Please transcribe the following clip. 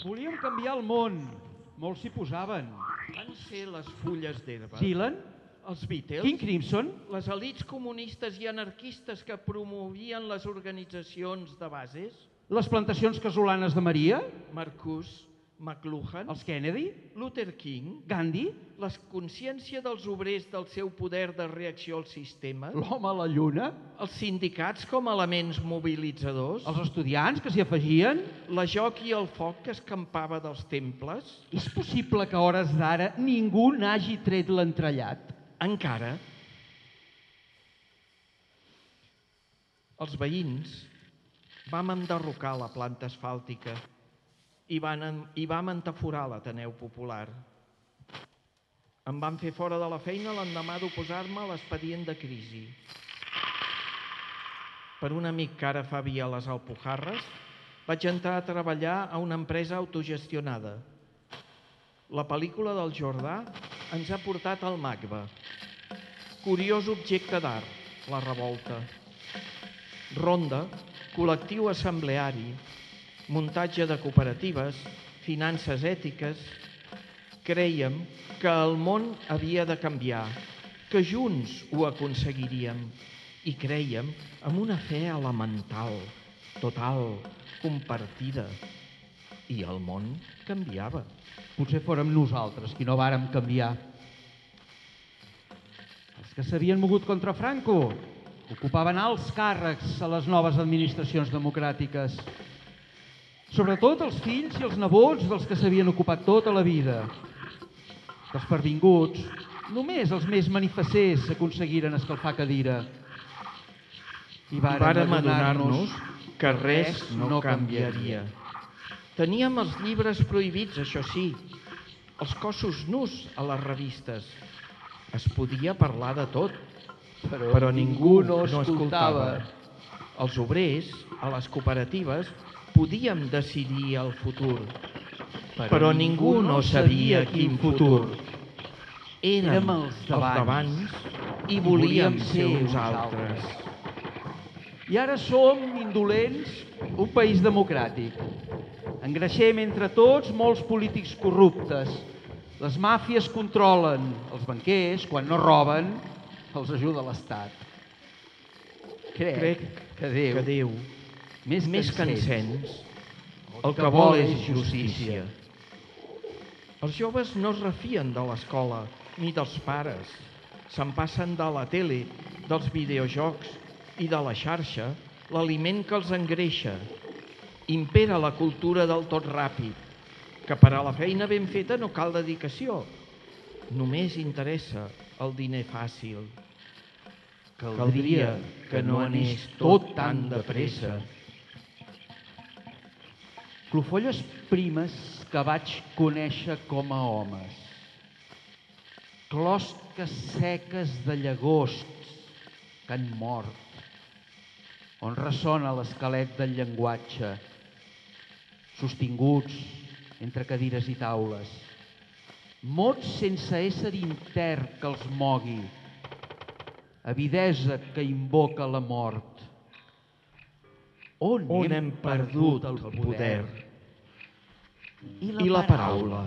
Volíem canviar el món. Molts s'hi posaven. Van ser les fulles d'herba, Dylan? els Beatles, King Crimson? les elits comunistes i anarquistes que promovien les organitzacions de bases, Les plantacions casolanes de Maria? Marcus, McLuhan, Els Kennedy? Luther King, Gandhi? la consciència dels obrers del seu poder de reacció al sistema, L'home a la lluna? els sindicats com a elements mobilitzadors, Els estudiants que s'hi afegien? la joc i el foc que escampava dels temples, És possible que a hores d'ara ningú n'hagi tret l'entrellat? encara. Els veïns vam enderrocar la planta asfàltica i vam entaforar l'Ateneu Popular. Em van fer fora de la feina l'endemà d'oposar-me a l'expedient de crisi. Per un amic que ara fa via a les Alpujarres, vaig entrar a treballar a una empresa autogestionada. La pel·lícula del Jordà ens ha portat al MACBA. Curiós objecte d'art, la revolta. Ronda, col·lectiu assembleari, muntatge de cooperatives, finances ètiques. Crèiem que el món havia de canviar, que junts ho aconseguiríem i crèiem en una fe elemental, total, compartida. I el món canviava. Potser fórem nosaltres qui no vàrem canviar. Els que s'havien mogut contra Franco ocupaven alts càrrecs a les noves administracions democràtiques. Sobretot els fills i els nebots dels que s'havien ocupat tota la vida. Dels pervinguts, només els més manifesters aconseguiren escalfar cadira. I vàrem adonar-nos que res no canviaria. Teníem els llibres prohibits, això sí, els cossos nus a les revistes. Es podia parlar de tot, però ningú no escoltava. Els obrers, a les cooperatives, podíem decidir el futur, però ningú no sabia quin futur. Érem els d'abans i volíem ser uns altres. I ara som, indolents, un país democràtic. Engreixem entre tots molts polítics corruptes. Les màfies controlen els banquers, quan no roben, els ajuda l'Estat. Crec que Déu, més que encens, el que vol és justícia. Els joves no es refien de l'escola ni dels pares. Se'n passen de la tele, dels videojocs i de la xarxa, l'aliment que els engreixa. Impera la cultura del tot ràpid, que per a la feina ben feta no cal dedicació. Només interessa el diner fàcil. Caldria que no anés tot tan de pressa. Clofolles primes que vaig conèixer com a homes. Closques seques de llagosts que han mort, on ressona l'esquelet del llenguatge, sostinguts entre cadires i taules. Mots sense ésser intern que els mogui, avidesa que invoca la mort. On hem perdut el poder? I la paraula?